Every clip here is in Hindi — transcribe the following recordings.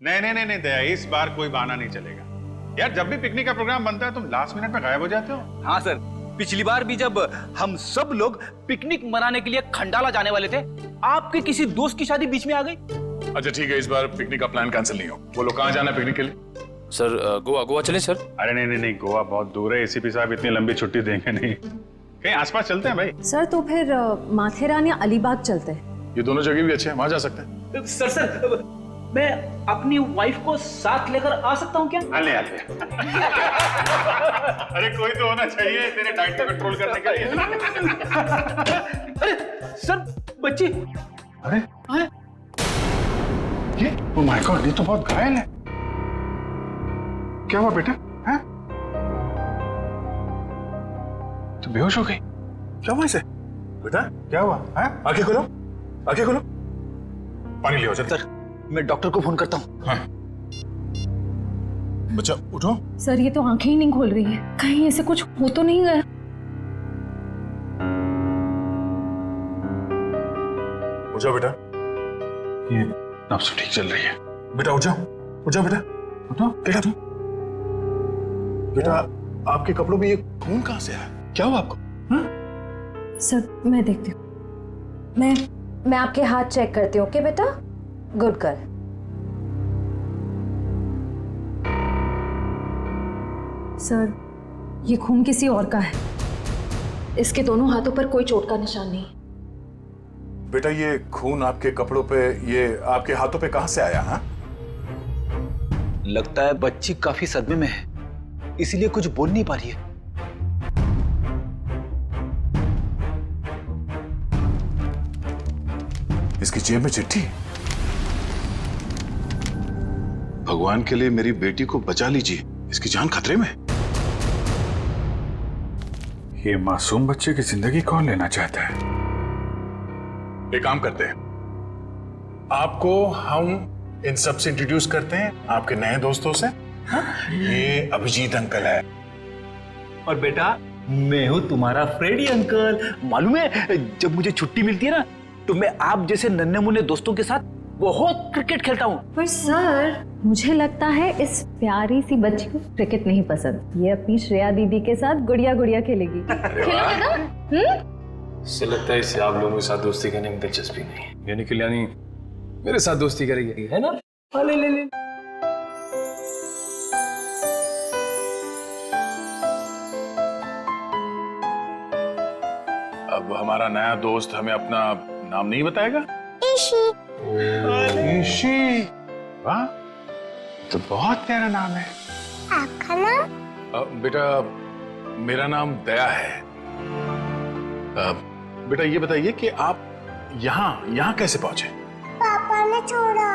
नहीं नहीं नहीं नहीं दया, इस बार कोई बहाना नहीं चलेगा यार। जब भी पिकनिक का प्रोग्राम बनता है तुम लास्ट मिनट में गायब हो जाते हो। हाँ सर, पिछली बार भी जब हम सब लोग पिकनिक मनाने के लिए खंडाला जाने वाले थे, आपके किसी दोस्त की शादी बीच में आ गई। अच्छा ठीक है, इस बार पिकनिक का प्लान कैंसिल नहीं हो। बोलो कहाँ जाना है पिकनिक के लिए? सर गोवा गोवा चलें सर? अरे नहीं नहीं नहीं, गोवा बहुत दूर है, एसीपी साहब इतनी लंबी छुट्टी देंगे नहीं। कहीं आसपास चलते हैं भाई। सर तो फिर माथेरान या अलीबाग चलते हैं। ये दोनों जगह भी अच्छे हैं, वहां जा सकते हैं। सर मैं अपनी वाइफ को साथ लेकर आ सकता हूँ क्या? आले आले। अरे कोई तो होना चाहिए तेरे डाइट को कंट्रोल करने के लिए। अरे सर बच्ची। अरे हाँ? ये ओह माय गॉड, ये तो बहुत घायल है। क्या हुआ बेटा? हैं? तो बेहोश हो गई? क्या हुआ इसे? बेटा क्या हुआ? हैं? आंखें खोलो, आंखें खोलो, पानी लियो जल्दी। सर मैं डॉक्टर को फोन करता हूँ। हाँ। बच्चा उठो। सर ये तो आंखें ही नहीं खोल रही है, कहीं ऐसे कुछ हो तो नहीं गया? उठ जाओ बेटा। ये नब्ज ठीक चल रही है। बेटा उठ जाओ, उठ जाओ बेटा, उठो बेटा। तुम बेटा आपके कपड़ों में ये खून कहाँ से आया? क्या हुआ आपको? सर मैं देखती हूँ। मैं आपके हाथ चेक करती हूँ। ओके बेटा, गुड गर्ल। सर ये खून किसी और का है, इसके दोनों हाथों पर कोई चोट का निशान नहीं। बेटा ये खून आपके कपड़ों पे, ये आपके हाथों पे कहाँ से आया? हाँ लगता है बच्ची काफी सदमे में है, इसीलिए कुछ बोल नहीं पा रही है। इसकी जेब में चिट्ठी। भगवान के लिए मेरी बेटी को बचा लीजिए, इसकी जान खतरे में। ये मासूम बच्चे की जिंदगी कौन लेना चाहता है? एक काम करते हैं, आपको हम इन सब से इंट्रोड्यूस करते हैं, आपके नए दोस्तों से। ये अभिजीत अंकल है। और बेटा मैं हूँ तुम्हारा फ्रेडी अंकल। मालूम है जब मुझे छुट्टी मिलती है ना, तो मैं आप जैसे नन्हे मुन्ने दोस्तों के साथ बहुत क्रिकेट खेलता हूँ। पर सर मुझे लगता है इस प्यारी सी बच्ची को क्रिकेट नहीं पसंद, ये अपनी श्रेया दीदी के साथ गुड़िया गुड़िया खेलेगी। खेलोगे ना? इससे लगता है इसे आप लोगों के साथ दोस्ती करने में दिलचस्पी नहीं, यानी कल्याणी मेरे साथ दोस्ती करेगी, है ना? ले ले ले। अब हमारा नया दोस्त हमें अपना नाम नहीं बताएगा? ईशी। वाह, तो बहुत प्यारा नाम है। आपका नाम? बेटा मेरा नाम दया है। बेटा ये बताइए कि आप यहाँ कैसे पहुंचे? पापा ने छोड़ा।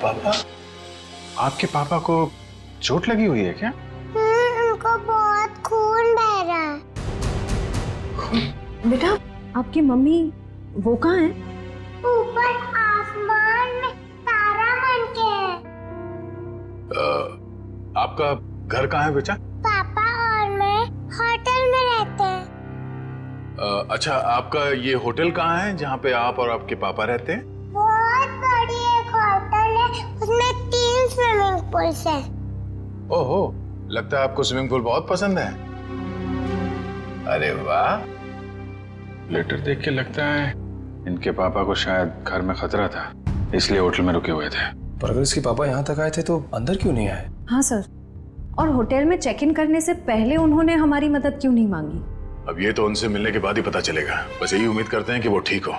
पापा? आपके पापा को चोट लगी हुई है क्या? उनको बहुत खून बह रहा है। बेटा आपकी मम्मी वो कहाँ है? ऊपर आसमान में तारा बन के है। आपका घर कहाँ है बेटा? पापा और मैं होटल में रहते हैं। अच्छा आपका ये होटल कहाँ है जहाँ पे आप और आपके पापा रहते हैं? बहुत बड़ी एक होटल है, उसमें 3 स्विमिंग पूल्स हैं। ओहो, लगता है आपको स्विमिंग पूल बहुत पसंद है। अरे वाह। लेटर देख के लगता है इनके पापा को शायद घर में खतरा था, इसलिए होटल में रुके हुए थे। पर अगर इसके पापा यहाँ तक आए थे तो अंदर क्यों नहीं आए? हाँ सर, और होटल में चेक इन करने से पहले उन्होंने हमारी मदद क्यों नहीं मांगी? अब ये तो उनसे मिलने के बाद ही पता चलेगा। बस यही उम्मीद करते हैं कि वो ठीक हो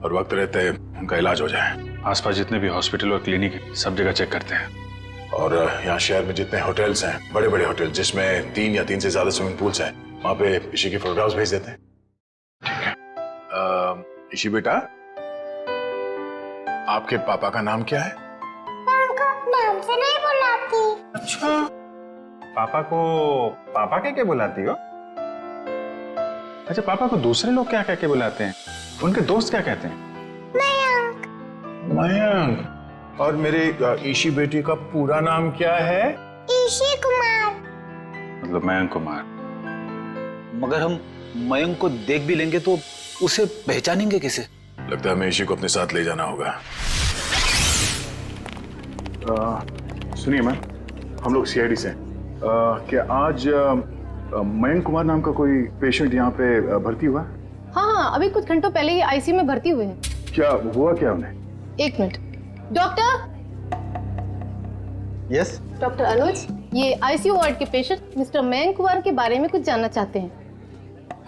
और वक्त रहते उनका इलाज हो जाए। आसपास जितने भी हॉस्पिटल और क्लिनिक है सब जगह चेक करते हैं। और यहाँ शहर में जितने होटल्स हैं, बड़े बड़े होटल जिसमें 3 या 3 से ज्यादा स्विमिंग पूल्स हैं, वहां पे ईशी की फोटोग्राफ्स भेज देते हैं। ठीक है। ईशी बेटा, आपके पापा का नाम क्या है? उनको नाम से नहीं बुलाती। अच्छा, पापा को पापा क्या बुलाती हो? अच्छा, पापा को दूसरे लोग क्या कह के बुलाते हैं? उनके दोस्त क्या कहते हैं? मयंक। मयंक। और मेरे ईशी बेटी का पूरा नाम क्या है? ईशी कुमार। मतलब मयंक कुमार। मगर हम मयंक को देख भी लेंगे तो उसे पहचानेंगे कैसे? लगता है हमें ईशी को अपने साथ ले जाना होगा। सुनिए मैम, हम लोग सीआईडी से हैं। क्या आज मयंक कुमार नाम का कोई पेशेंट यहाँ पे भर्ती हुआ? हाँ, अभी कुछ घंटों पहले ही आईसीयू में भर्ती हुए हैं। क्या हुआ क्या उन्हें? एक मिनट। डॉक्टर। यस। डॉक्टर अनुज, ये आईसीयू वार्ड के पेशेंट मिस्टर मयंक कुमार के बारे में कुछ जानना चाहते हैं।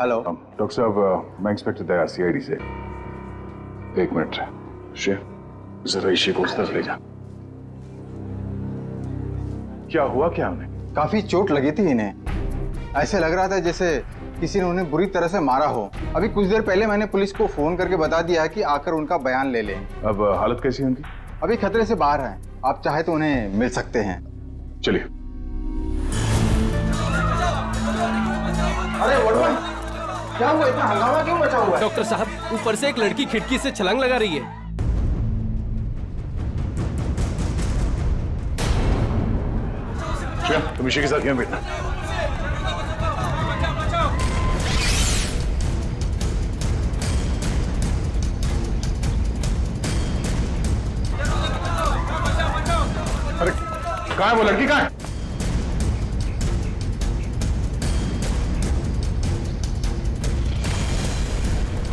हेलो डॉक्टर साहब, मैं इंस्पेक्टर दया सीआईडी से। एक मिनट श्रेया, जरा ऋषि को उस तरफ ले जा। क्या हुआ क्या उन्हें? काफी चोट लगी थी इन्हें। ऐसे लग रहा था जैसे किसी ने उन्हें बुरी तरह से मारा हो। अभी कुछ देर पहले मैंने पुलिस को फोन करके बता दिया कि आकर उनका बयान ले लें। अब हालत कैसी है उनकी? अभी खतरे से बाहर हैं। आप चाहे तो उन्हें मिल सकते हैं। चलिए। अरे वर्धमान, क्या हुआ? इतना हंगामा क्यों मचा हुआ है? डॉक्टर साहब, ऊपर से एक लड़की खिड़की से छलांग लगा रही है। श्रेया, तुम ऋषि के साथ यहाँ बैठना। अरे कहाँ है वो लड़की? कहाँ है?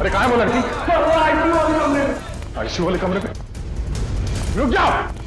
अरे कहाँ है वो लड़की? आईसीयू वाले कमरे पे। रुक जाओ।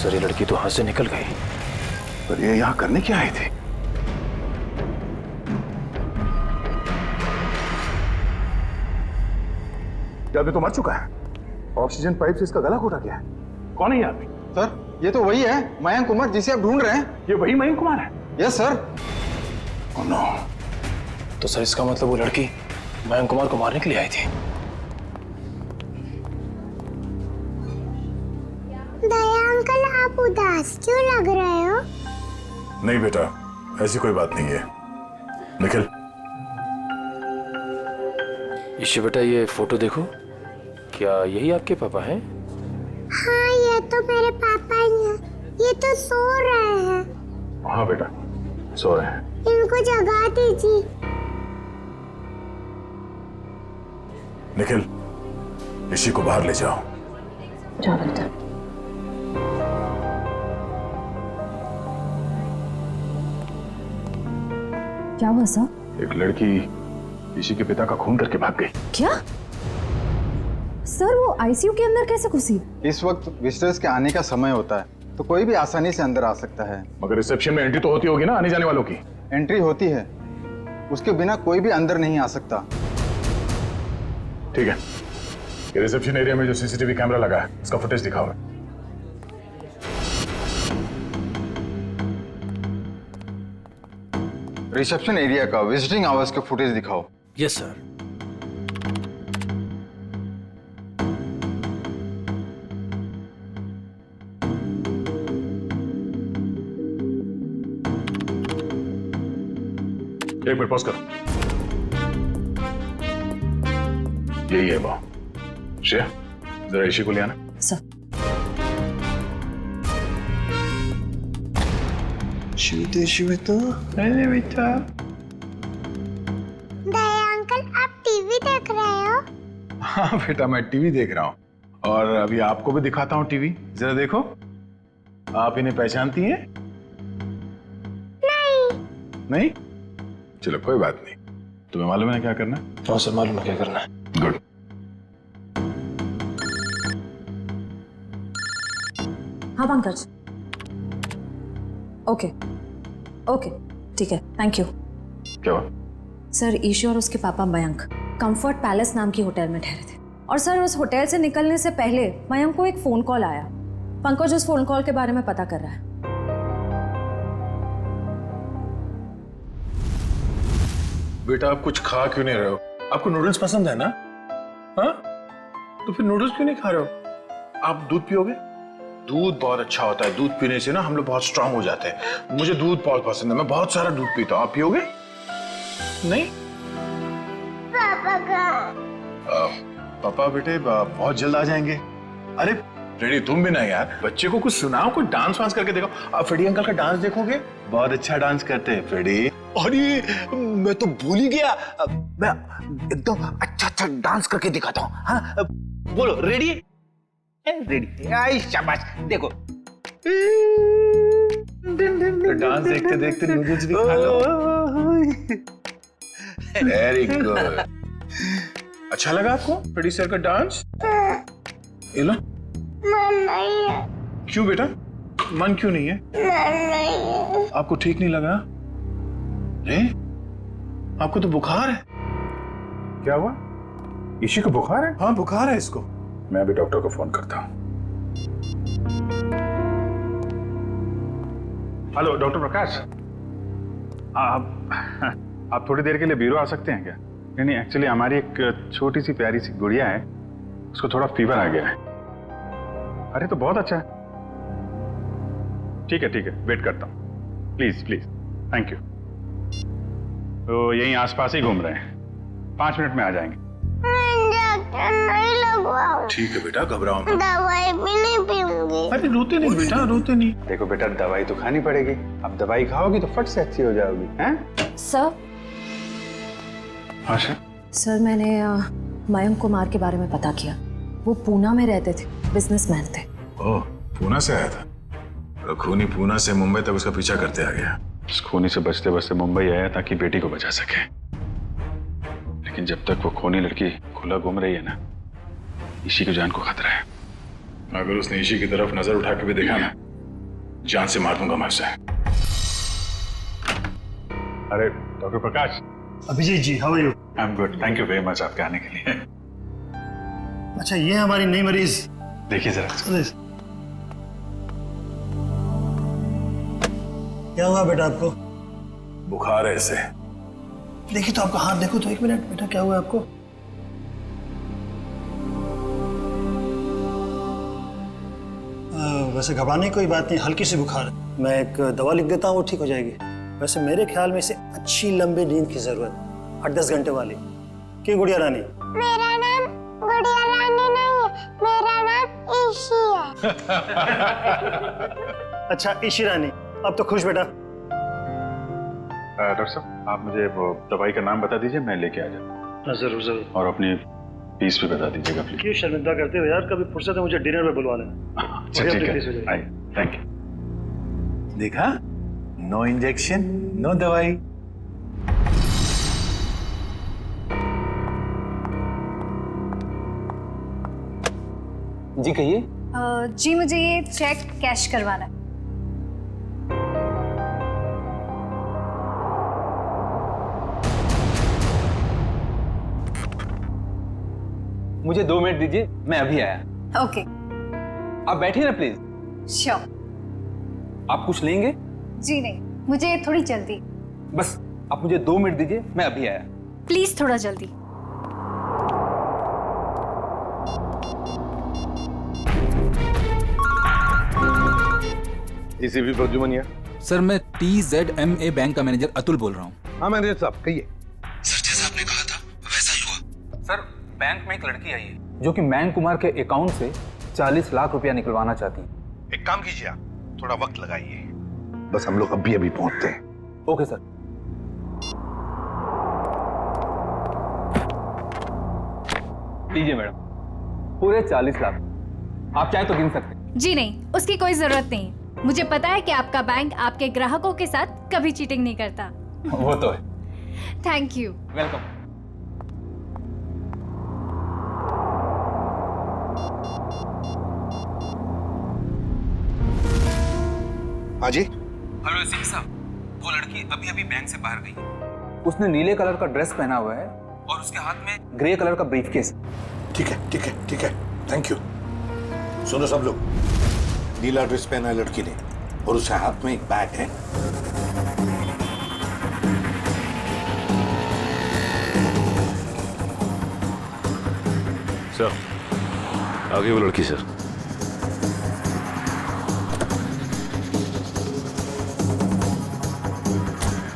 सर, ये लड़की तो हाथ से निकल गई। पर ये यहाँ करने क्या आए थे? क्या आदमी तो मर चुका है। ऑक्सीजन पाइप से इसका गला घोटा गया है। कौन है ये आदमी? सर, ये तो वही है मयंक कुमार जिसे आप ढूंढ रहे हैं। ये वही मयंक कुमार है? Yes sir. Oh no. तो सर, इसका मतलब वो लड़की मयंक कुमार को मारने के लिए आई थी। दया अंकल, आप उदास क्यों लग रहे हो? नहीं बेटा, ऐसी कोई बात नहीं है। निखिल, ईशु बेटा, ये फोटो देखो। क्या यही आपके पापा हैं? हाँ, ये तो मेरे पापा ही हैं। ये तो सो रहे हैं। हाँ बेटा, सो रहे हैं। इनको जगा दीजिए। निखिल, ऋषि को बाहर ले जाओ। जाओ बेटा। क्या हुआ सर? एक लड़की ऋषि के पिता का खून करके भाग गई। क्या सर, वो आईसीयू के अंदर कैसे घुसी? इस वक्त विजिटर्स के आने का समय होता है, तो कोई भी आसानी से अंदर आ सकता है। मगर रिसेप्शन में एंट्री तो होती होगी ना आने जाने वालों की? एंट्री होती है, उसके बिना कोई भी अंदर नहीं आ सकता। ठीक है, ये रिसेप्शन एरिया में जो सीसीटीवी कैमरा लगा है उसका फुटेज दिखाओ। रिसेप्शन एरिया का विजिटिंग आवर्स के फुटेज दिखाओ। Yes sir. एक मिनट पॉज करो। यही है वो। श्रेया, जरा ऋषि को ले आना। सर। अरे बेटा। दया अंकल, आप टीवी देख रहे हो? हाँ बेटा, मैं टीवी देख रहा हूँ और अभी आपको भी दिखाता हूँ टीवी। जरा देखो, आप इन्हें पहचानती हैं? नहीं? चलो कोई बात नहीं। तुम्हें मालूम है ना क्या करना है? हाँ सर, मालूम है क्या करना है। गुड। हाँ पंकज। ओके ओके, ठीक है, थैंक यू। क्या हुआ? सर, ईशू और उसके पापा मयंक कंफर्ट पैलेस नाम की होटल में ठहरे थे, और सर उस होटल से निकलने से पहले मयंक को एक फोन कॉल आया। पंकज उस फोन कॉल के बारे में पता कर रहा है। बेटा, आप कुछ खा क्यों नहीं रहे हो? आपको नूडल्स पसंद है ना? हाँ? तो फिर नूडल्स क्यों नहीं खा रहे हो? आप दूध पियोगे? दूध बहुत अच्छा होता है, दूध पीने से ना हम लोग बहुत स्ट्रांग हो जाते हैं। मुझे दूध बहुत पसंद है, मैं बहुत सारा दूध पीता हूँ। आप पियोगे? नहीं? पापा कहाँ? पापा बेटे बहुत जल्द आ जाएंगे। अरे फ्रेडी तुम भी ना यार, बच्चे को कुछ सुनाओ, कुछ डांस वांस करके देखो। आप फ्रेडी अंकल का डांस देखोगे, बहुत अच्छा डांस करते हैं फ्रेडी। अरे मैं तो भूल ही गया, मैं एकदम अच्छा डांस करके दिखाता हूँ। हाँ बोलो, रेडी? रेडी, आई शाबाश, देखो। डांस देखते देखते नूडल्स भी खा लो। Very good. अच्छा लगा आपको फ्रेडी सर का डांस? ये लो। मन नहीं है। क्यों बेटा, मन क्यों नहीं है? मन नहीं है। आपको ठीक नहीं लगा? आपको तो बुखार है। क्या हुआ? इसी को बुखार है? हाँ बुखार है इसको। मैं अभी डॉक्टर को फोन करता हूँ। हेलो डॉक्टर प्रकाश, आप थोड़ी देर के लिए ब्यूरो आ सकते हैं क्या? नहीं एक्चुअली हमारी एक छोटी सी प्यारी सी गुड़िया है, उसको थोड़ा फीवर आ गया है। अरे तो बहुत अच्छा है। ठीक है वेट करता हूँ, प्लीज प्लीज, थैंक यू। तो यहीं आसपास ही घूम रहे हैं, 5 मिनट में आ जाएंगे। इंजेक्शन नहीं लगवाओ। ठीक है बेटा, घबराओ मत। दवाई भी नहीं पीऊंगी। अरे रोते नहीं बेटा, रोते नहीं। देखो बेटा, दवाई तो खानी पड़ेगी। अब दवाई खाओगी तो फट से अच्छी हो जाओगी, हैं? सर। हाँ सर। सर मैंने मयंक कुमार के बारे में पता किया। वो पूना में रहते थे, बिजनेसमैन थे। ओह, पूना से आया था? खूनी पूना से मुंबई तक उसका पीछा करते आ गया। उस खूनी से बचते बचते मुंबई आया ताकि बेटी को बचा सके, लेकिन जब तक वो खूनी लड़की खुला घूम रही है ना, ईशी की जान को खतरा है। अगर उसने ईशी की तरफ नजर उठा के भी देखा ना, जान से मार दूंगा मैं उसे। अरे doctor Prakash. Abhijit ji, how are you? I am good, thank you very much आपके आने के लिए। अच्छा, ये हमारी नई मरीज। देखिए जरा। क्या हुआ बेटा आपको? बुखार है इसे। देखिए तो आपका हाथ देखो तो, 1 मिनट बेटा, क्या हुआ आपको? वैसे घबराने की कोई बात नहीं, हल्की सी बुखार है। मैं एक दवा लिख देता हूँ, वो ठीक हो जाएगी। वैसे मेरे ख्याल में इसे अच्छी लंबी नींद की जरूरत, 8-10 घंटे वाली। क्यों गुड़िया रानी? मेरा नाम गुड़िया रानी नहीं है, मेरा नाम ईशी है। अच्छा ईशी रानी, अब तो खुश बेटा। डॉक्टर साहब, आप मुझे वो दवाई का नाम बता दीजिए, मैं लेके आ जाता हूँ। जरूर जरूर। और अपनी फीस भी बता दीजिएगा प्लीज। क्यों शर्मिंदा करते हो यार, कभी फुर्सत है मुझे डिनर में बुलवा लेना। अच्छा ठीक है, आइए, थैंक यू। देखा, नो इंजेक्शन नो दवाई। जी कहिए। जी मुझे ये चेक कैश करवाना है। मुझे 2 मिनट दीजिए, मैं अभी आया। ओके। आप बैठिए ना प्लीज। श्योर। आप कुछ लेंगे? जी नहीं, मुझे थोड़ी जल्दी। बस आप मुझे 2 मिनट दीजिए, मैं अभी आया। प्लीज थोड़ा जल्दी। एसीपी प्रद्युमन। सर मैं TZMA बैंक का मैनेजर अतुल बोल रहा हूँ। हाँ मैनेजर साहब कहिए। सर जैसा आपने कहा था वैसा ही हुआ। सर बैंक में एक लड़की आई है जो कि मयंक कुमार के अकाउंट से 40 लाख रुपया निकलवाना चाहती है। एक काम कीजिए, आप थोड़ा वक्त लगाइए, बस हम लोग अभी अभी पहुंचते हैं। Okay sir. लीजिए मैडम, पूरे 40 लाख। आप चाहे तो गिन सकते हैं। जी नहीं, उसकी कोई जरूरत नहीं। मुझे पता है कि आपका बैंक आपके ग्राहकों के साथ कभी चीटिंग नहीं करता। वो तो है। Thank you. वेलकम। हाँ जी। हेलो एसीपी साहब, वो लड़की अभी अभी बैंक से बाहर गई। उसने नीले कलर का ड्रेस पहना हुआ है और उसके हाथ में ग्रे कलर का ब्रीफकेस। ठीक है ठीक है ठीक है, थैंक यू। सुनो सब लोग, नीला ड्रेस पहना है लड़की ने और उसके हाथ में एक बैग है। सर, आगे वो लड़की सर।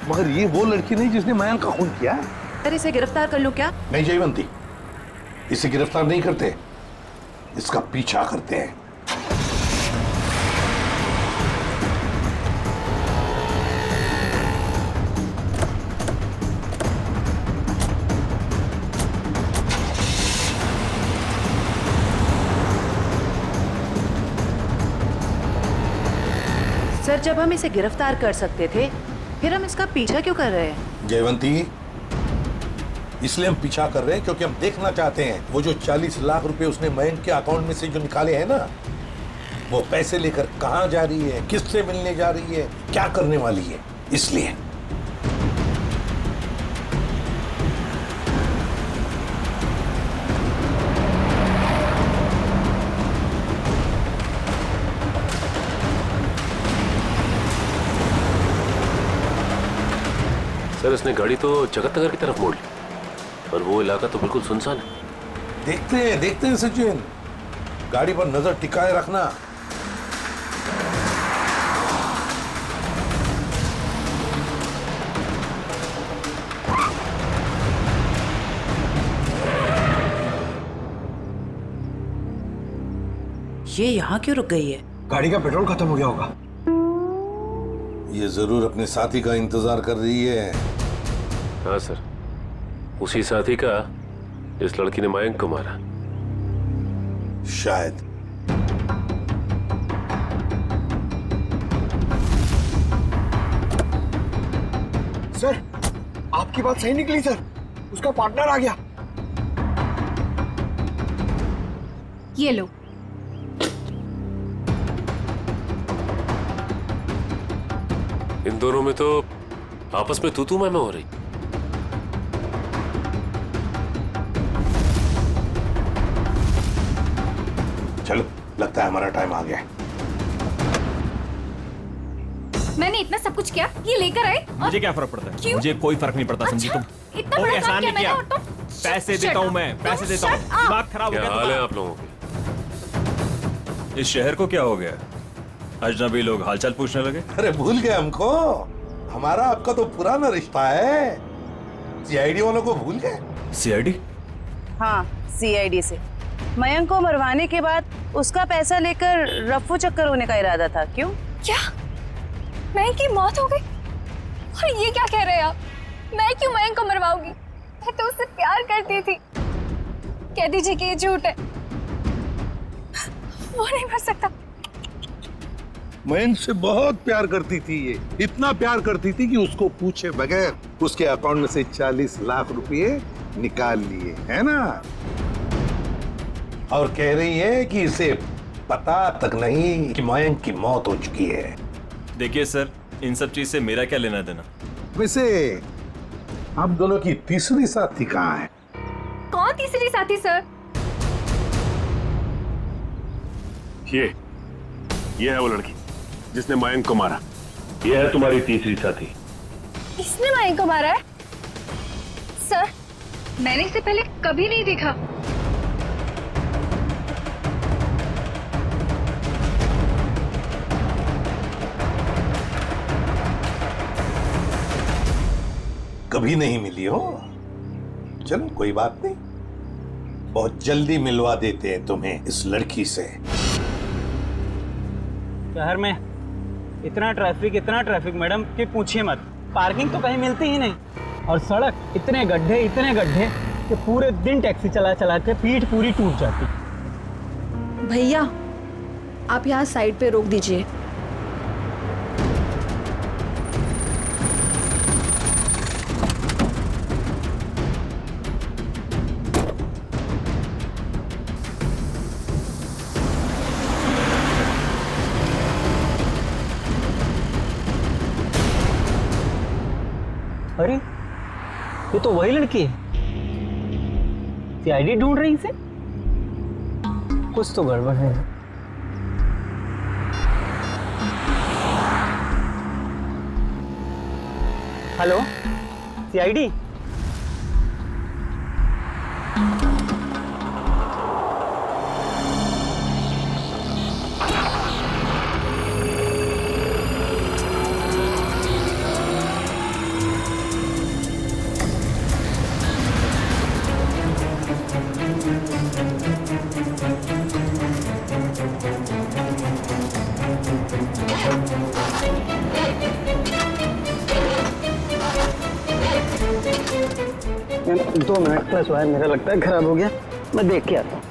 मगर ये वो लड़की नहीं जिसने मयंक का खून किया। सर इसे गिरफ्तार कर लूं क्या? नहीं जयवंती, इसे गिरफ्तार नहीं करते, इसका पीछा करते हैं। सर जब हम इसे गिरफ्तार कर सकते थे फिर हम इसका पीछा क्यों कर रहे हैं? जयवंती, इसलिए हम पीछा कर रहे हैं क्योंकि हम देखना चाहते हैं वो जो 40 लाख रुपए उसने मयंक के अकाउंट में से जो निकाले हैं ना, वो पैसे लेकर कहां जा रही है, किससे मिलने जा रही है, क्या करने वाली है, इसलिए। सर इसने गाड़ी तो जगत नगर की तरफ मोड़ ली और वो इलाका तो बिल्कुल सुनसान है। देखते हैं सचिन, गाड़ी पर नजर टिकाए रखना। ये यहाँ क्यों रुक गई है? गाड़ी का पेट्रोल खत्म हो गया होगा। ये जरूर अपने साथी का इंतजार कर रही है। हाँ सर, उसी साथी का इस लड़की ने मयंक को मारा। शायद। सर आपकी बात सही निकली सर, उसका पार्टनर आ गया। ये लो। इन दोनों में तो आपस में तू मैं हो रही। चलो, लगता है हमारा टाइम आ गया है। मैंने इतना सब कुछ किया, ये लेकर आए। मुझे क्या फर्क पड़ता है? क्यों? मुझे कोई फर्क नहीं पड़ता। समझी तुम? इतना बड़ा काम किया मैंने और तुम? पैसे देता हूँ मैं, पैसे देता हूँ। दिमाग खराब हो क्या गया हाल है आप लोगों के? इस शहर को क्या हो गया? अजनबी लोग हालचाल पूछने लगे। अरे भूल गए हमको? हमारा आपका तो पुराना रिश्ता है। सीआईडी वालों को भूल गए? सीआईडी? हाँ, सीआईडी से मयंक को मरवाने के बाद उसका पैसा लेकर रफू चक्कर होने का इरादा था। क्यों? क्या मयंक की मौत हो गई? और ये क्या कह रहे हैं आप? मैं क्यों मयंक को मरवाऊंगी? मैं तो उससे प्यार करती थी। कह दीजिए कि ये झूठ है। वो नहीं मर सकता। मयंक से बहुत प्यार करती थी ये, इतना प्यार करती थी कि उसको पूछे बगैर उसके अकाउंट में से 40 लाख रुपए निकाल लिए, है ना? और कह रही है कि इसे पता तक नहीं कि मयंक की मौत हो चुकी है। देखिए सर, इन सब चीज से मेरा क्या लेना देना? वैसे आप दोनों की तीसरी साथी कहाँ है? कौन तीसरी साथी सर? ये है वो लड़की जिसने मयंक को मारा। ये है तुम्हारी तीसरी साथी। इसने मयंक को मारा है? सर मैंने इसे पहले कभी नहीं देखा। कभी नहीं मिली हो? चलो कोई बात नहीं, बहुत जल्दी मिलवा देते हैं तुम्हें इस लड़की से। शहर में इतना ट्रैफिक मैडम कि पूछिए मत। पार्किंग तो कहीं मिलती ही नहीं, और सड़क इतने गड्ढे कि पूरे दिन टैक्सी चला के पीठ पूरी टूट जाती। भैया आप यहाँ साइड पे रोक दीजिए। अरे ये तो वही लड़की है। सीआईडी ढूंढ रही इसे? कुछ तो गड़बड़ है। Hello CID? 2 minute plus wire मेरा लगता है खराब हो गया, मैं देख के आता हूँ।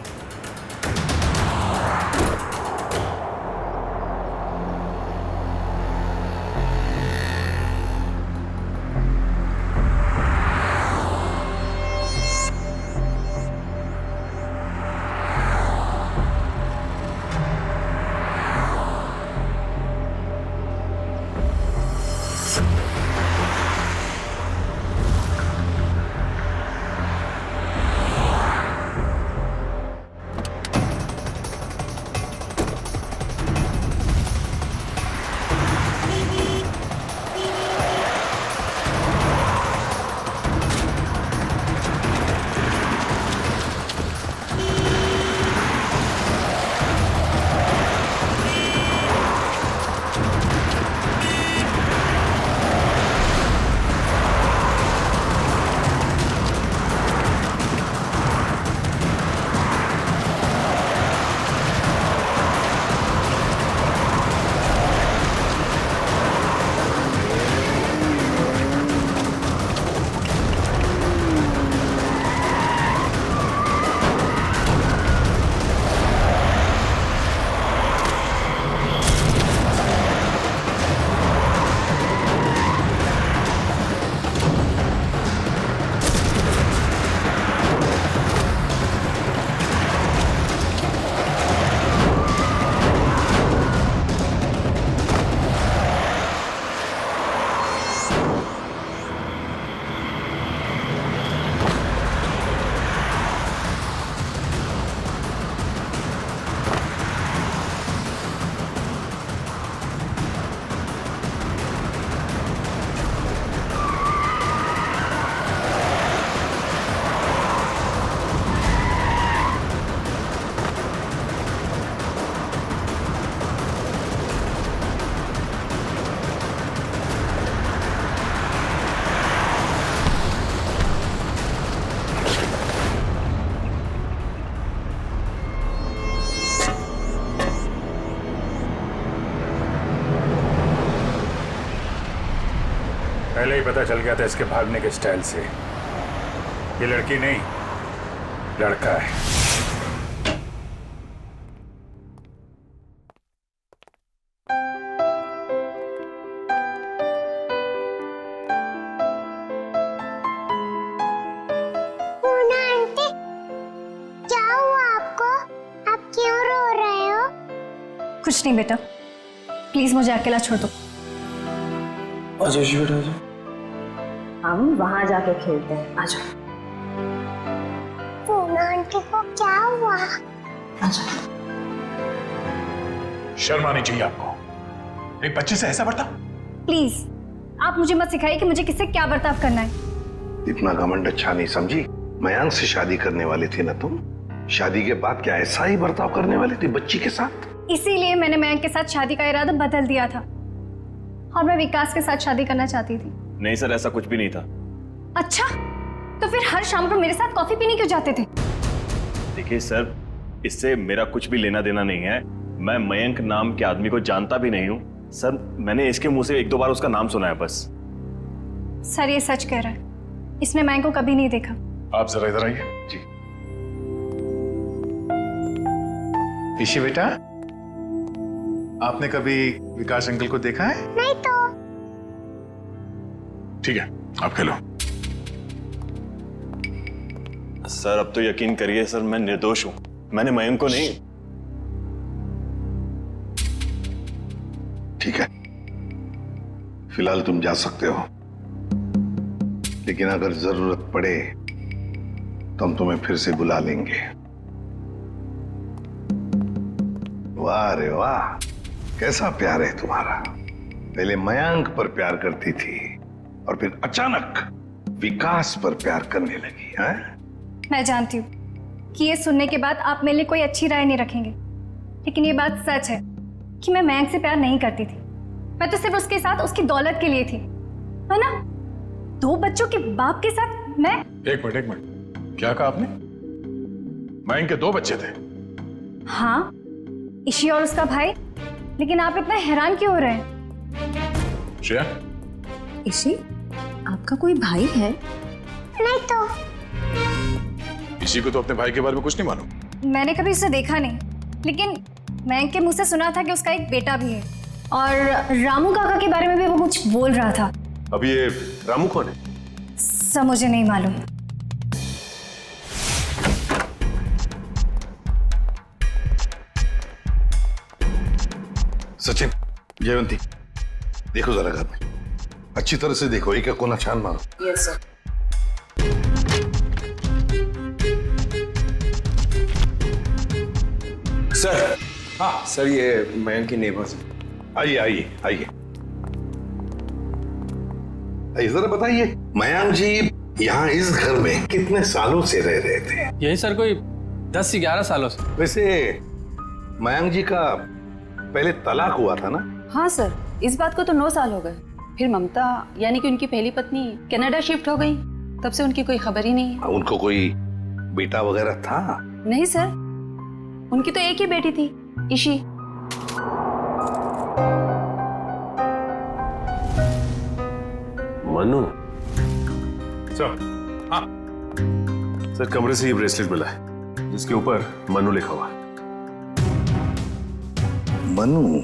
पहले ही पता चल गया था इसके भागने के स्टाइल से। ये लड़की नहीं, लड़का है। पूना आंटी, क्या हुआ आपको? आप क्यों रो रहे हो? कुछ नहीं बेटा, प्लीज मुझे अकेला छोड़ दो। आजा जी बेटा आजा। हम वहां जाके खेलते हैं, आजा। पूना आंटी को क्या हुआ? आजा। शर्म आनी चाहिए आपको। एक बच्चे से ऐसा बर्ताव? प्लीज आप मुझे मत सिखाइए कि मुझे किससे क्या बर्ताव करना है। इतना घमंड अच्छा नहीं समझी। मयांक से शादी करने वाली थी ना तुम? शादी के बाद क्या ऐसा ही बर्ताव करने वाली थी बच्ची के साथ? इसीलिए मैंने मयंक के साथ शादी का इरादा बदल दिया था और मैं विकास के साथ शादी करना चाहती थी। नहीं सर, ऐसा कुछ भी नहीं था। अच्छा, तो फिर हर शाम को मेरे साथ कॉफी पीने क्यों जाते थे? देखिए सर, इससे मेरा कुछ भी लेना देना नहीं है। मैं मयंक नाम के आदमी को जानता भी नहीं हूँ सर। मैंने इसके मुंह से 1-2 बार उसका नाम सुना है बस। सर ये सच कह रहा है, इसने मयंक को कभी नहीं देखा। आप जरा इधर आइए। जी ईशी बेटा, आपने कभी विकास अंकल को देखा है? नहीं तो। ठीक है, आप खेलो। सर अब तो यकीन करिए सर, मैं निर्दोष हूं। मैंने मयंक को नहीं। ठीक है, फिलहाल तुम जा सकते हो, लेकिन अगर जरूरत पड़े तो हम तुम्हें फिर से बुला लेंगे। वाह रे वाह, कैसा प्यार है तुम्हारा। पहले मयंक पर प्यार करती थी और फिर अचानक विकास पर प्यार करने लगी है? मैं जानती हूँ कि ये सुनने के बाद आप मेरे लिए कोई अच्छी राय नहीं रखेंगे, लेकिन ये बात सच है कि मैं मयंक से प्यार नहीं करती थी। मैं तो सिर्फ उसके साथ उसकी दौलत के लिए थी, है ना? 2 बच्चों के बाप के साथ मैं। एक मिनट, क्या कहा आपने? मयंक के 2 बच्चे थे। हाँ, ईशी और उसका भाई। लेकिन आप इतना हैरान क्यों हो रहे हैं? श्रेया, ईशी, आपका कोई भाई है? नहीं तो। इसी को तो अपने भाई के बारे में कुछ नहीं मालूम। मैंने कभी उसे देखा नहीं, लेकिन मयंक के मुंह से सुना था कि उसका एक बेटा भी है, और रामू काका के बारे में भी वो कुछ बोल रहा था। अब ये रामू कौन है? सब मुझे नहीं मालूम। सचिन, जयवंती, देखो जरा घर में अच्छी तरह से देखो, एक एक कोना छान मारो। Yes sir. सर, हाँ सर, ये मयंक के नेबर्स हैं। आइए आइए आइए, जरा बताइए, मयंक जी यहाँ इस घर में कितने सालों से रह रहे थे? यही सर कोई 10 से 11 सालों से। वैसे मयंक जी का पहले तलाक हुआ था ना? हाँ सर, इस बात को तो 9 साल हो गए। फिर ममता यानी कि उनकी पहली पत्नी कनाडा शिफ्ट हो गई, तब से उनकी कोई खबर ही नहीं है। उनको कोई बेटा वगैरह था? नहीं सर, उनकी तो एक ही बेटी थी, ईशी। मनु सर, हाँ सर, कमरे से ये ब्रेसलेट मिला है जिसके ऊपर मनु लिखा हुआ है। मनु?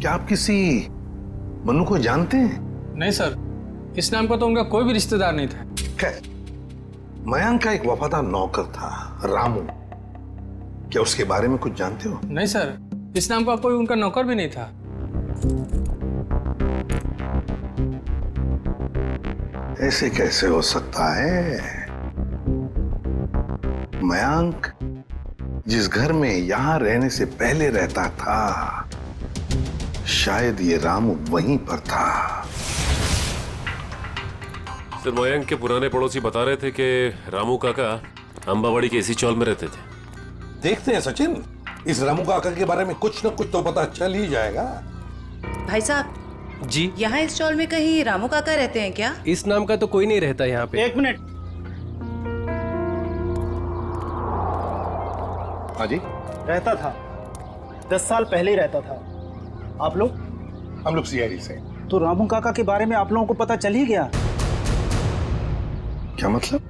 क्या आप किसी मनु को जानते हैं? नहीं सर, इस नाम का तो उनका कोई भी रिश्तेदार नहीं था। खैर, मयंक का एक वफादार नौकर था रामू, क्या उसके बारे में कुछ जानते हो? नहीं सर, इस नाम का कोई उनका नौकर भी नहीं था। ऐसे कैसे हो सकता है? मयंक जिस घर में यहां रहने से पहले रहता था, शायद ये रामू वहीं पर था। सर, मयंक के पुराने पड़ोसी बता रहे थे कि रामू काका अंबावाड़ी के इसी चौल में रहते थे। देखते हैं सचिन, इस रामू काका के बारे में कुछ न कुछ तो पता चल ही जाएगा। भाई साहब जी, यहाँ इस चौल में कहीं रामू काका रहते हैं क्या? इस नाम का तो कोई नहीं रहता यहाँ पे। 1 मिनट। हाँ जी, रहता था, 10 साल पहले ही रहता था। आप लोग? हम लोग सीआईडी से। तो रामू काका के बारे में आप लोगों को पता चल ही गया? क्या मतलब?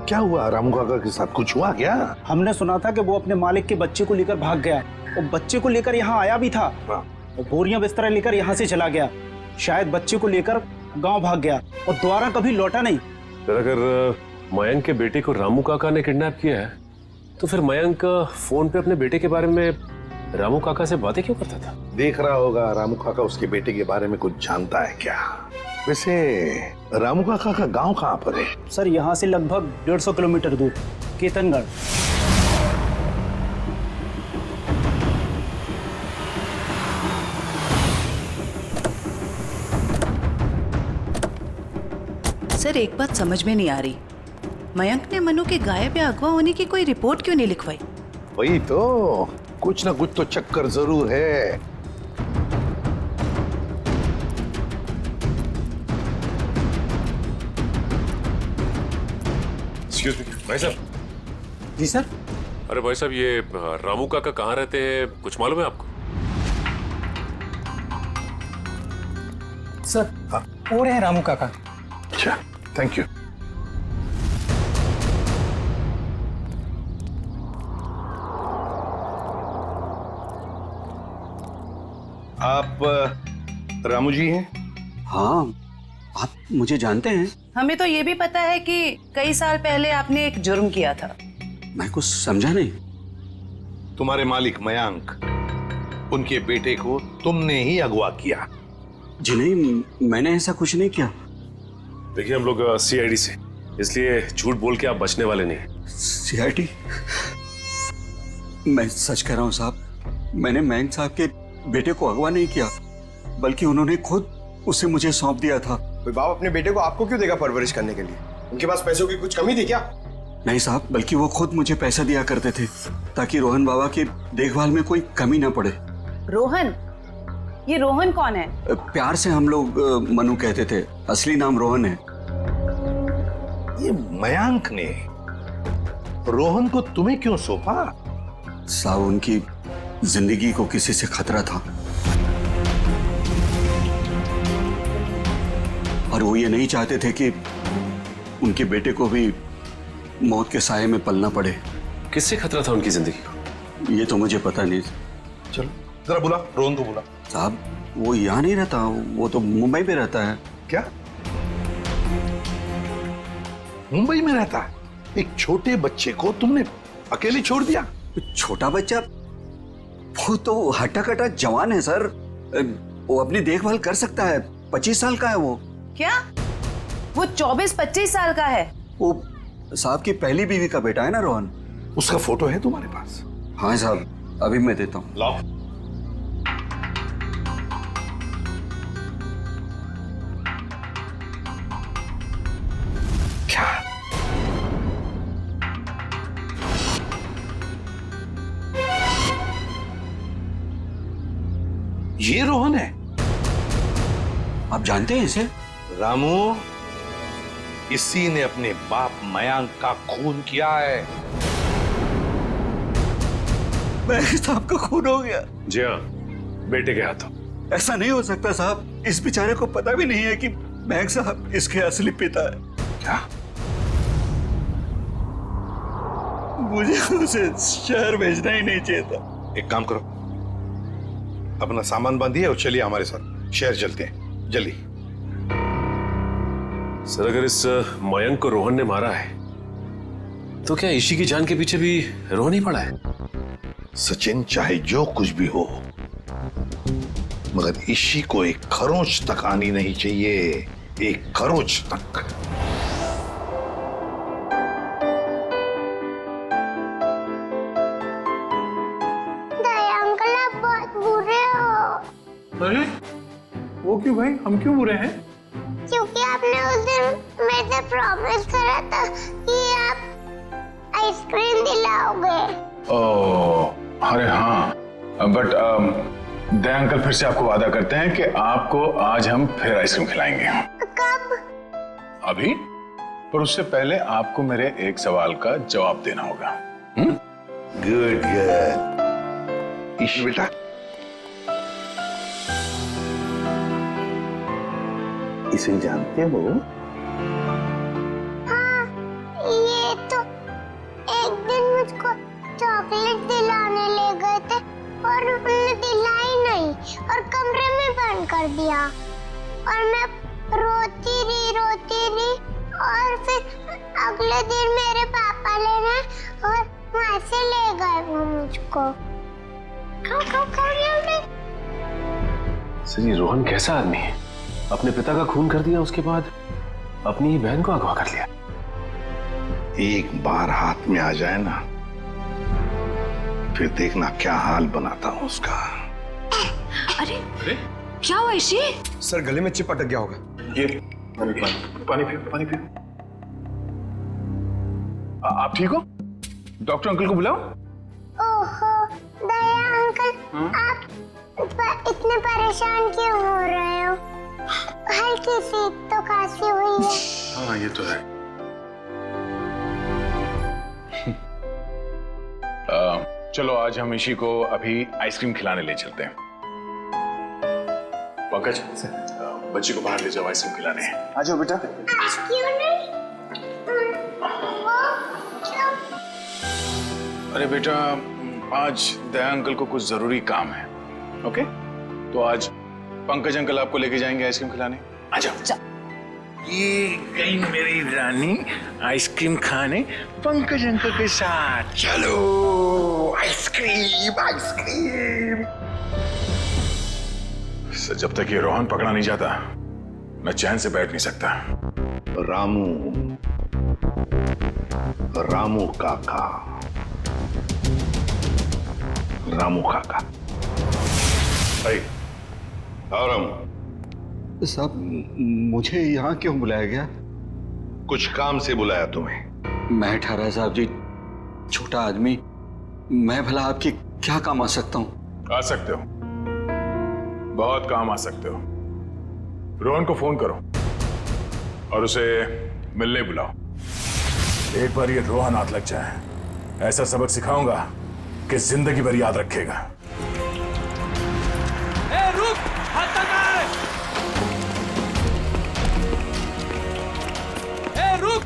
क्या हुआ रामू काका के साथ? कुछ हुआ क्या? हमने सुना था कि वो अपने मालिक के बच्चे को लेकर भाग गया है, और बच्चे को लेकर यहाँ आया भी था, और बोरियां बिस्तरा लेकर यहाँ से चला गया। शायद बच्चे को लेकर गांव भाग गया और दोबारा कभी लौटा नहीं। अगर मयंक के बेटे को रामू काका ने किडनैप किया है, तो फिर मयंक फोन पे अपने बेटे के बारे में रामू काका से बातें क्यों करता था? देख रहा होगा रामू काका उसके बेटे के बारे में कुछ जानता है क्या? वैसे रामू काका का गांव कहाँ पर है? सर, यहाँ से लगभग 150 किलोमीटर दूर, केतनगढ़। सर, एक बात समझ में नहीं आ रही, मयंक ने मनु के गायब या अगवा होने की कोई रिपोर्ट क्यों नहीं लिखवाई? वही तो, कुछ ना कुछ तो चक्कर जरूर है। एक्सक्यूज मी भाई साहब। जी सर। अरे भाई साहब, ये रामू काका कहाँ रहते हैं, कुछ मालूम है आपको? सर, वो रहे रामू काका। अच्छा, थैंक यू। आप रामू जी हैं? हाँ, आप मुझे जानते हैं? हमें तो ये भी पता है कि कई साल पहले आपने एक जुर्म किया था। मैं कुछ समझा नहीं। तुम्हारे मालिक मयंक, उनके बेटे को तुमने ही अगवा किया। जी नहीं, मैंने ऐसा कुछ नहीं किया। देखिए, हम लोग सीआईडी से, इसलिए झूठ बोल के आप बचने वाले नहीं। सीआईडी? मैं सच कह रहा हूँ साहब, मैंने मयंक साहब के बेटे को अगवा नहीं किया, बल्कि उन्होंने खुद उसे मुझे सौंप दिया था। कोई बाप अपने बेटे को आपको क्यों देगा परवरिश करने के लिए? उनके पास पैसों की कुछ कमी थी क्या? नहीं साहब, बल्कि वो खुद मुझे पैसा दिया करते थे ताकि रोहन बाबा की देखभाल में कोई कमी ना पड़े। रोहन? ये रोहन कौन है? प्यार से हम लोग मनु कहते थे, असली नाम रोहन है। ये मयांक ने रोहन को तुम्हें क्यों सौंपा? साहब उनकी जिंदगी को किसी से खतरा था और वो ये नहीं चाहते थे कि उनके बेटे को भी मौत के साए में पलना पड़े। किससे खतरा था उनकी जिंदगी को? ये तो मुझे पता नहीं। चलो जरा बुला, रोहन को बुला। साहब वो यहाँ नहीं रहता, वो तो मुंबई में रहता है। क्या मुंबई में रहता है? एक छोटे बच्चे को तुमने अकेले छोड़ दिया? छोटा बच्चा? वो तो हट्टा कट्टा जवान है सर, वो अपनी देखभाल कर सकता है। 25 साल का है वो। क्या वो 24-25 साल का है? वो साहब की पहली बीवी का बेटा है ना रोहन। उसका फोटो है तुम्हारे पास? हाँ साहब, अभी मैं देता हूँ। लाओ। क्या ये रोहन है? आप जानते हैं इसे? रामू, इसी ने अपने बाप मयांक का खून किया है। मयंक साहब का खून हो गया? जी हाँ, बेटे के हाथों। ऐसा नहीं हो सकता साहब, इस बेचारे को पता भी नहीं है कि मयंक साहब इसके असली पिता है। क्या? मुझे उसे शहर भेजना ही नहीं चाहिए था। एक काम करो, अपना सामान बांधिए और चलिए हमारे साथ, शहर चलते हैं जल्दी। सर अगर इस मयंक को रोहन ने मारा है तो क्या ईशी की जान के पीछे भी रोहन ही पड़ा है? सचिन, चाहे जो कुछ भी हो, मगर ईशी को एक खरोंच तक आनी नहीं चाहिए, एक खरोंच तक। दया अंकल आप बहुत बुरे हो। अरे वो क्यों भाई, हम क्यों बुरे हैं? क्योंकि आपने उस दिन मेरे से प्रॉमिस करा था कि आप आइसक्रीम दिलाओगे। ओह अरे हाँ, बट दया अंकल फिर से आपको वादा करते हैं कि आपको आज हम फिर आइसक्रीम खिलाएंगे। कब? अभी, पर उससे पहले आपको मेरे एक सवाल का जवाब देना होगा। Good good. ईशी बेटा, इसे जानते हो? हाँ, ये तो एक दिन मुझको चॉकलेट दिलाने ले गए थे और उन्होंने दिलाई नहीं और कमरे में बंद कर दिया और मैं रोती रही और फिर अगले दिन मेरे पापा लेने और वहां से ले गए वो मुझको। सर ये रोहन कैसा आदमी है? अपने पिता का खून कर दिया, उसके बाद अपनी ही बहन को अगवा कर लिया। एक बार हाथ में आ जाए ना, फिर देखना क्या हाल बनाता हूं उसका। अरे क्या हुआ ईशी? सर गले में चिप अटक गया होगा। ये पानी पियो। आप ठीक हो? डॉक्टर अंकल को बुलाओ। ओहो दया अंकल, आप इतने परेशान क्यों हो रहे हो? हल्की सी तो खांसी हुई है। हाँ ये तो है। चलो आज हम ईशी को अभी आइसक्रीम खिलाने ले चलते हैं। पंकज, बच्ची को बाहर ले जाओ, आइसक्रीम खिलाने। आ जाओ बेटा। क्यों नहीं? वो क्यों? अरे बेटा, आज दया अंकल को कुछ जरूरी काम है। ओके, तो आज पंकज अंकल आपको लेके जाएंगे आइसक्रीम खिलाने। आ जाओ। ये गई मेरी रानी आइसक्रीम खाने पंकज अंकल के साथ। चलो आइसक्रीम। सर जब तक ये रोहन पकड़ा नहीं जाता मैं चैन से बैठ नहीं सकता। रामू काका। और साहब मुझे यहाँ क्यों बुलाया गया? कुछ काम से बुलाया तुम्हें। मैं ठहरा साहब जी, छोटा आदमी, मैं भला आपकी क्या काम आ सकता हूँ? आ सकते हो, बहुत काम आ सकते हो। रोहन को फोन करो और उसे मिलने बुलाओ। एक बार ये रोहन हाथ लग जाए, ऐसा सबक सिखाऊंगा कि जिंदगी भर याद रखेगा। ए, रुक! हाथ लगा! ए, रुक!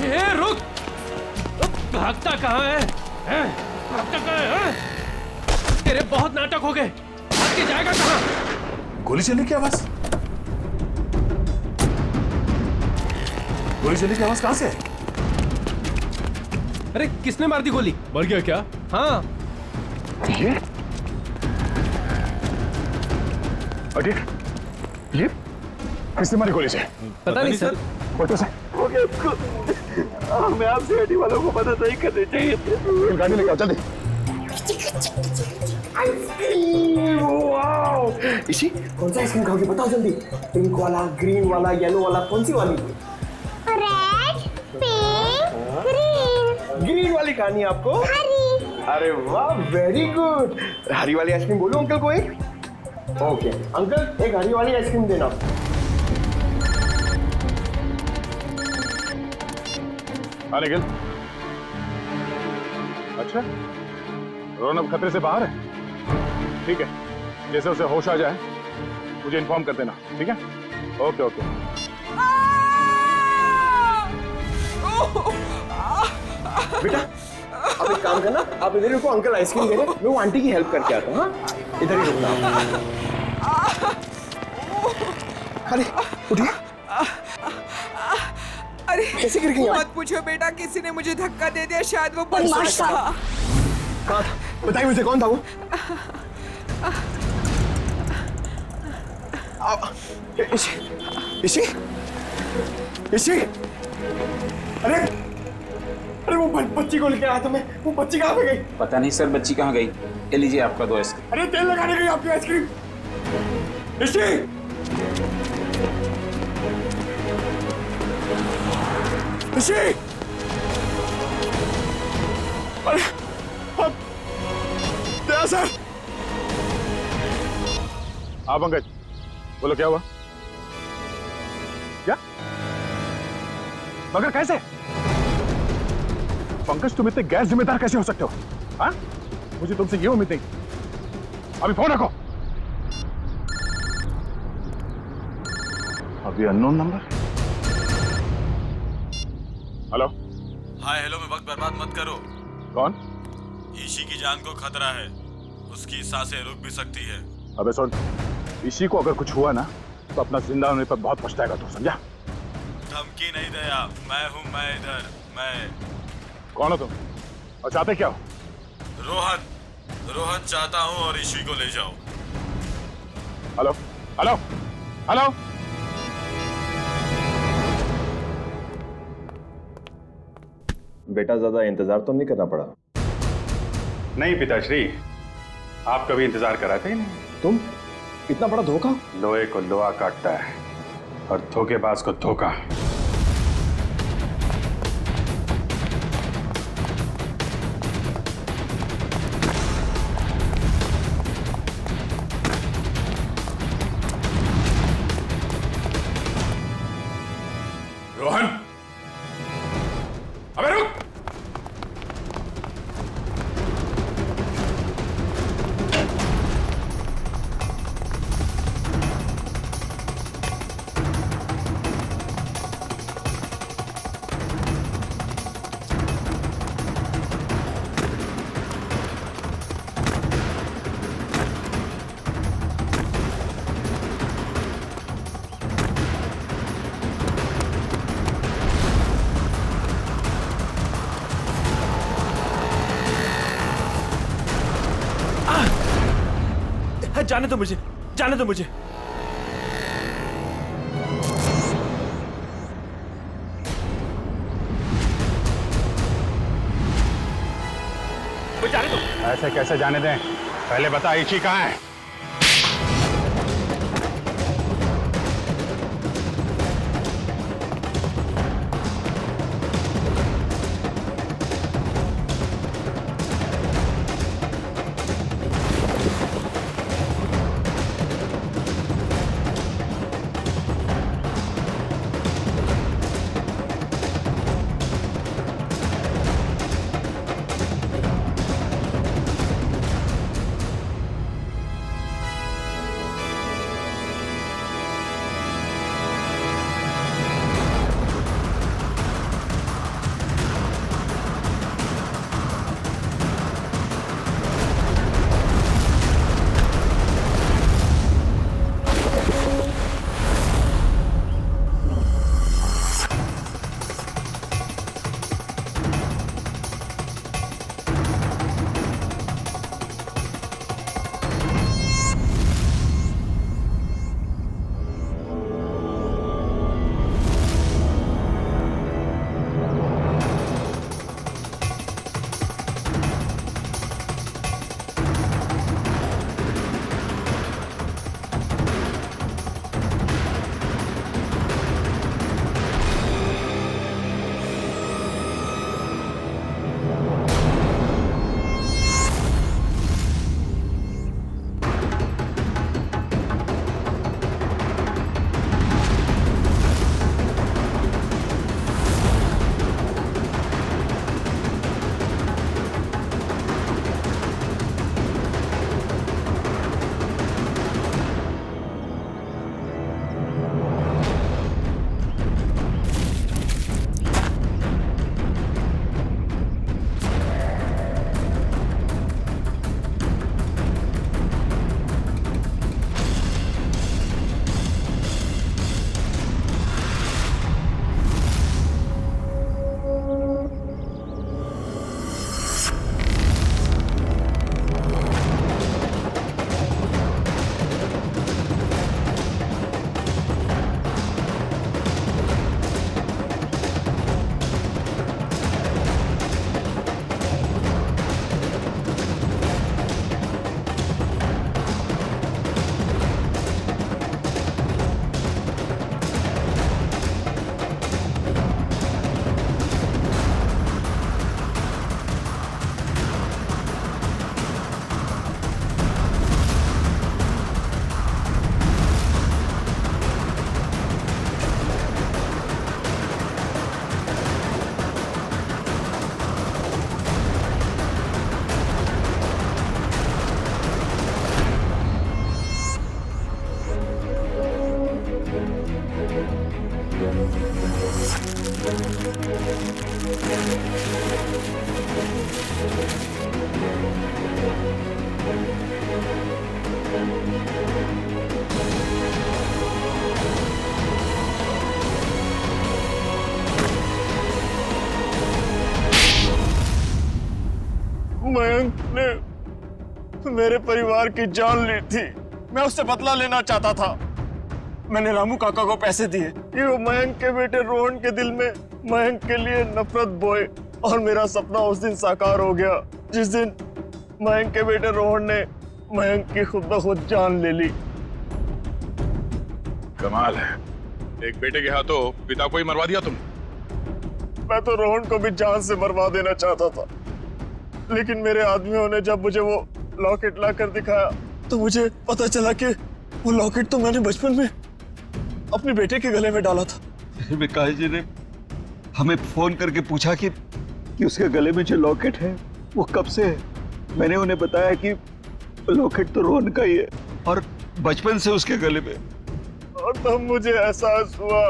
ए, रुक! भागता कहाँ है? भागता कहाँ है? तेरे बहुत नाटक हो गए। भाग के जाएगा कहाँ? गोली चलने की आवाज? गोली चलने की आवाज कहां से? अरे किसने मार दी गोली? मर गया क्या? हाँ। ये किसने मारी गोली से? पता नहीं सर। फोटो से मैं आपसे हड्डी वालों को मदद नहीं करनी चाहिए थी। गाड़ी लेके आओ जल्दी। इसी कौन सा आइसक्रीम खाओगे बताओ जल्दी। पिंक वाला, ग्रीन वाला, येलो वाला, कौन सी वाली? Red, pink, green. ग्रीन वाली खानी है आपको? हरी। अरे वाह, वेरी गुड। हरी वाली आइसक्रीम बोलो अंकल को एक। ओके अंकल, एक हरी वाली आइसक्रीम देना। हाँ निखिल। अच्छा, रोहन अब खतरे से बाहर है। ठीक है, जैसे उसे होश आ जाए मुझे इन्फॉर्म कर देना, ठीक है? Okay okay. बेटा आप एक काम करना, आप इधर रुको, अंकल आइसक्रीम दे रहे हैं, मैं वो आंटी की हेल्प करके आता हूँ। हाँ इधर ही रुकना। अरे उठिए। अरे कैसे गिर गई आप? मत पूछो बेटा, किसी ने मुझे धक्का दे दिया, शायद वो बदमाश था। कहाँ था? बताइए मुझे, कौन था वो? इसी अरे वो बच्ची को लेके आया था मैं, वो बच्ची कहाँ पे गई? पता नहीं सर, बच्ची कहाँ गई। ये लीजिए आपका 2 आइसक्रीम। अरे तेल लगाने गई आपकी आइसक्रीम। इसी अरे दया सर। हाँ पंकज, बोलो क्या हुआ? क्या? मगर कैसे? पंकज तुम इतने गैर जिम्मेदार कैसे हो सकते हो? हाँ? मुझे तुमसे ये उम्मीद नहीं। अभी फोन रखो। अभी unknown number. Hello. Hi hello में वक्त बर्बाद मत करो। कौन? ईशी की जान को खतरा है, उसकी सांसें रुक भी सकती है। अबे सुन, ईशी को अगर कुछ हुआ ना तो अपना जिंदा होने पर बहुत पछताएगा तू, समझा? धमकी नहीं दया, मैं हूँ, मैं इधर, मैं। कौन हो तुम और चाहते क्या हो? रोहन चाहता हूँ और ईशी को ले जाओ। Hello hello hello. बेटा ज्यादा इंतजार तो नहीं करना पड़ा? नहीं पिताश्री, आप कभी इंतजार कराते ही नहीं। तुम इतना बड़ा धोखा? लोहे को लोहा काटता है और धोखेबाज को धोखा। रोहन, अबे रुक। जाने दो मुझे, जाने दो मुझे। जाने दो। ऐसे कैसे जाने दें? पहले बता ईशी कहाँ है? मयंक ने मेरे परिवार की जान ली थी। मैं उससे बदला लेना चाहता था। मैंने रामू काका को पैसे दिए कि वो मयंक के बेटे रोहन के दिल में मयंक के लिए नफरत बोए, और मेरा सपना उस दिन साकार हो गया जिस दिन मयंक के बेटे रोहन ने मयंक की खुद ब खुद जान ले ली। कमाल है, एक बेटे के हाथों पिता को ही मरवा दिया तुम। मैं तो रोहन को भी जान से मरवा देना चाहता था, लेकिन मेरे आदमियों ने जब मुझे वो लॉकेट ला कर दिखाया तो मुझे पता चला कि वो लॉकेट तो मैंने बचपन में अपने बेटे के गले में डाला था। विकास जी ने हमें फोन करके पूछा कि उसके गले में जो लॉकेट है वो कब से है। मैंने उन्हें बताया कि लॉकेट तो रोहन का ही है और बचपन से उसके गले में। और तब मुझे एहसास हुआ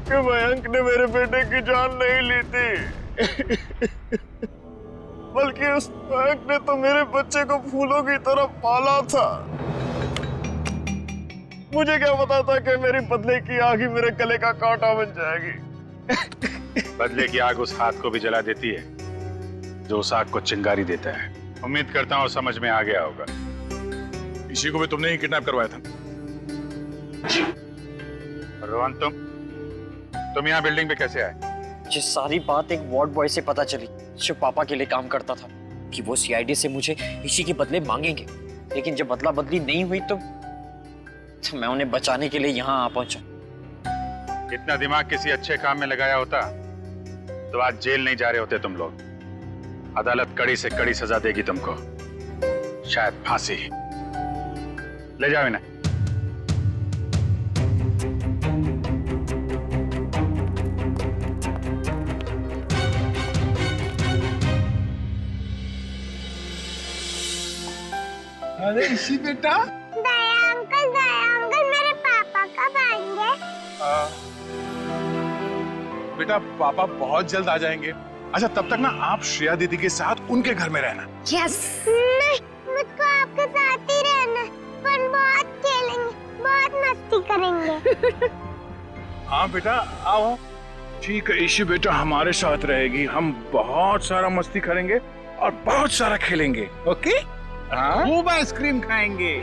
कि मयंक ने मेरे बेटे की जान नहीं ली थी बल्कि उस मयंक ने तो मेरे बच्चे को फूलों की तरह पाला था। मुझे क्या पता था कि मेरी बदले की आग ही मेरे गले का कांटा बन जाएगी। बदले की आग उस हाथ को भी जला देती है जो उस आग को चिंगारी देता है। उम्मीद करता हूँ समझ में आ गया होगा। इसी को भी तुमने ही किडनैप करवाया था। रोहन, तुम यहाँ बिल्डिंग पे कैसे आए? ये सारी बात एक वार्ड बॉय से पता चली जो पापा के लिए काम करता था, कि वो सीआईडी से मुझे इसी के बदले मांगेंगे। लेकिन जब बदला बदली नहीं हुई तो मैं उन्हें बचाने के लिए यहाँ आ पहुंचा। इतना दिमाग किसी अच्छे काम में लगाया होता तो आज जेल नहीं जा रहे होते तुम लोग। अदालत कड़ी से कड़ी सजा देगी तुमको, शायद फांसी। ले जाओ इन्हें। अरे इसी बेटा, दया अंकल मेरे पापा कब आएंगे? बेटा पापा बहुत जल्द आ जाएंगे। अच्छा तब तक ना आप श्रेया दीदी के साथ उनके घर में रहना। यस। नहीं, मुझको आपके साथ ही रहना। पर बहुत खेलेंगे, बहुत मस्ती करेंगे। हाँ बेटा आओ। ठीक है ईशी बेटा हमारे साथ रहेगी। हम बहुत सारा मस्ती करेंगे और बहुत सारा खेलेंगे। ओके? खूब आइसक्रीम खाएंगे।